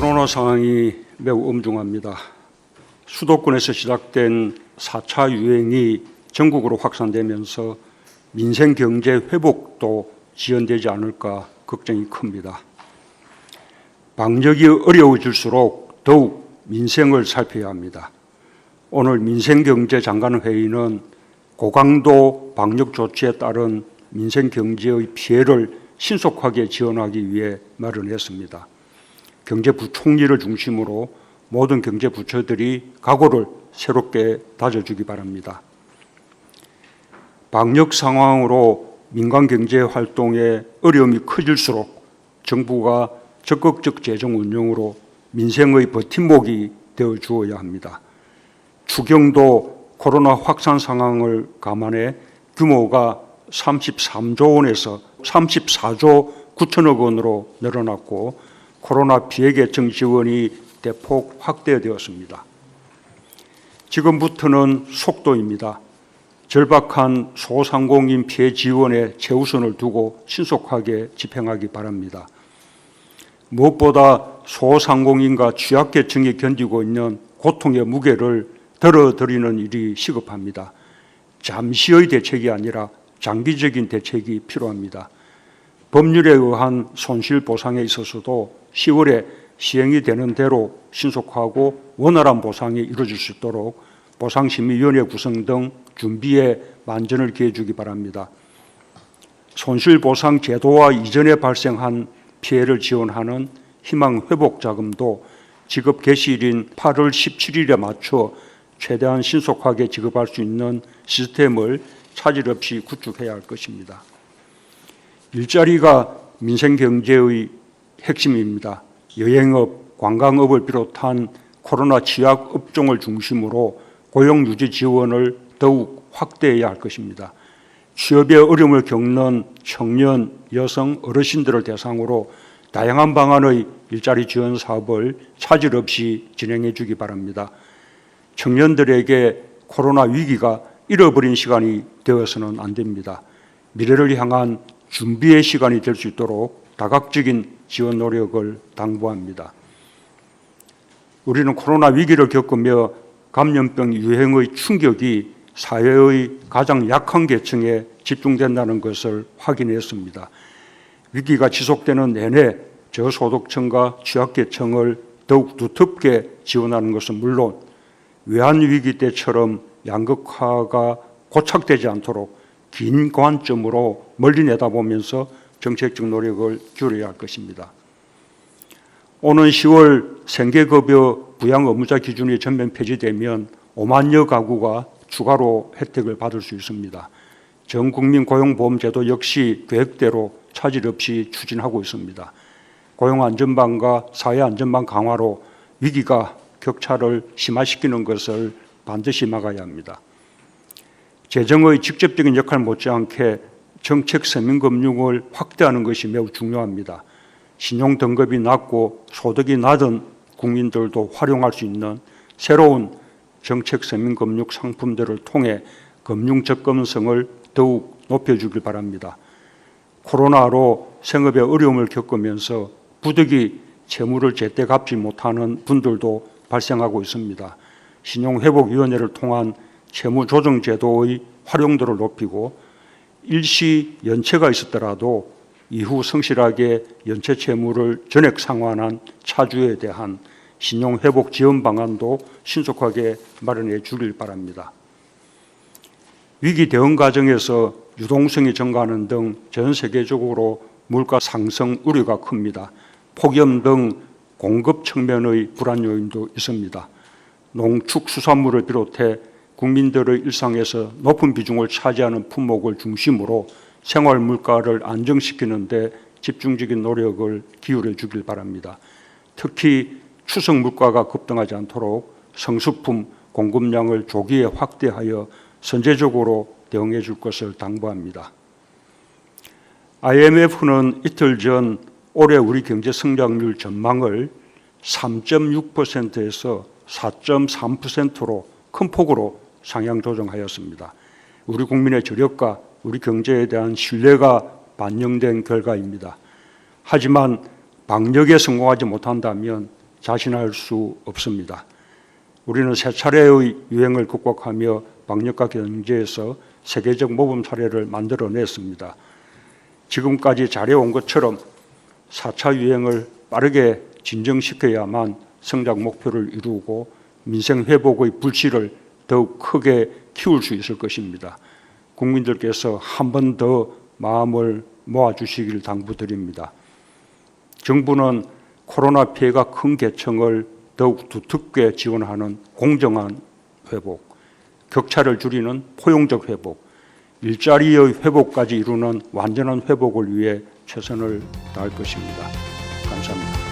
코로나 상황이 매우 엄중합니다. 수도권에서 시작된 4차 유행이 전국으로 확산되면서 민생 경제 회복도 지연되지 않을까 걱정이 큽니다. 방역이 어려워질수록 더욱 민생을 살펴야 합니다. 오늘 민생경제장관회의는 고강도 방역 조치에 따른 민생경제의 피해를 신속하게 지원하기 위해 마련했습니다. 경제부총리를 중심으로 모든 경제부처들이 각오를 새롭게 다져주기 바랍니다. 방역 상황으로 민간 경제 활동에 어려움이 커질수록 정부가 적극적 재정 운용으로 민생의 버팀목이 되어 주어야 합니다. 추경도 코로나 확산 상황을 감안해 규모가 33조 원에서 34조 9천억 원으로 늘어났고 코로나 피해계층 지원이 대폭 확대되었습니다. 지금부터는 속도입니다. 절박한 소상공인 피해 지원에 최우선을 두고 신속하게 집행하기 바랍니다. 무엇보다 소상공인과 취약계층이 견디고 있는 고통의 무게를 덜어드리는 일이 시급합니다. 잠시의 대책이 아니라 장기적인 대책이 필요합니다. 법률에 의한 손실보상에 있어서도 10월에 시행이 되는 대로 신속하고 원활한 보상이 이루어질 수 있도록 보상심의위원회 구성 등 준비에 만전을 기해 주기 바랍니다. 손실보상 제도와 이전에 발생한 피해를 지원하는 희망회복자금도 지급 개시일인 8월 17일에 맞춰 최대한 신속하게 지급할 수 있는 시스템을 차질 없이 구축해야 할 것입니다. 일자리가 민생경제의 핵심입니다. 여행업, 관광업을 비롯한 코로나 취약 업종을 중심으로 고용유지 지원을 더욱 확대해야 할 것입니다. 취업에 어려움을 겪는 청년, 여성, 어르신들을 대상으로 다양한 방안의 일자리 지원 사업을 차질 없이 진행해 주기 바랍니다. 청년들에게 코로나 위기가 잃어버린 시간이 되어서는 안 됩니다. 미래를 향한 준비의 시간이 될 수 있도록 다각적인 지원 노력을 당부합니다. 우리는 코로나 위기를 겪으며 감염병 유행의 충격이 사회의 가장 약한 계층에 집중된다는 것을 확인했습니다. 위기가 지속되는 내내 저소득층과 취약계층을 더욱 두텁게 지원하는 것은 물론 외환위기 때처럼 양극화가 고착되지 않도록 긴 관점으로 멀리 내다보면서 정책적 노력을 기울여야 할 것입니다. 오는 10월 생계급여 부양 의무자 기준이 전면 폐지되면 5만여 가구가 추가로 혜택을 받을 수 있습니다. 전국민 고용보험제도 역시 계획대로 차질 없이 추진하고 있습니다. 고용안전망과 사회안전망 강화로 위기가 격차를 심화시키는 것을 반드시 막아야 합니다. 재정의 직접적인 역할 못지않게 정책 서민금융을 확대하는 것이 매우 중요합니다. 신용 등급이 낮고 소득이 낮은 국민들도 활용할 수 있는 새로운 정책 서민금융 상품들을 통해 금융 접근성을 더욱 높여주길 바랍니다. 코로나로 생업에 어려움을 겪으면서 부득이 채무를 제때 갚지 못하는 분들도 발생하고 있습니다. 신용회복위원회를 통한 채무조정제도의 활용도를 높이고 일시 연체가 있었더라도 이후 성실하게 연체 채무를 전액 상환한 차주에 대한 신용회복 지원 방안도 신속하게 마련해 주길 바랍니다. 위기 대응 과정에서 유동성이 증가하는 등 전 세계적으로 물가 상승 우려가 큽니다. 폭염 등 공급 측면의 불안 요인도 있습니다. 농축수산물을 비롯해 국민들의 일상에서 높은 비중을 차지하는 품목을 중심으로 생활 물가를 안정시키는 데 집중적인 노력을 기울여 주길 바랍니다. 특히 추석 물가가 급등하지 않도록 성수품 공급량을 조기에 확대하여 선제적으로 대응해 줄 것을 당부합니다. IMF는 이틀 전 올해 우리 경제 성장률 전망을 3.6%에서 4.3%로 큰 폭으로 상향 조정하였습니다. 우리 국민의 저력과 우리 경제에 대한 신뢰가 반영된 결과입니다. 하지만 방역에 성공하지 못한다면 자신할 수 없습니다. 우리는 세 차례의 유행을 극복하며 방역과 경제에서 세계적 모범 사례를 만들어냈습니다. 지금까지 잘해온 것처럼 4차 유행을 빠르게 진정시켜야만 성장 목표를 이루고 민생 회복의 불씨를 더욱 크게 키울 수 있을 것입니다. 국민들께서 한 번 더 마음을 모아주시길 당부드립니다. 정부는 코로나 피해가 큰 계층을 더욱 두텁게 지원하는 공정한 회복, 격차를 줄이는 포용적 회복, 일자리의 회복까지 이루는 완전한 회복을 위해 최선을 다할 것입니다. 감사합니다.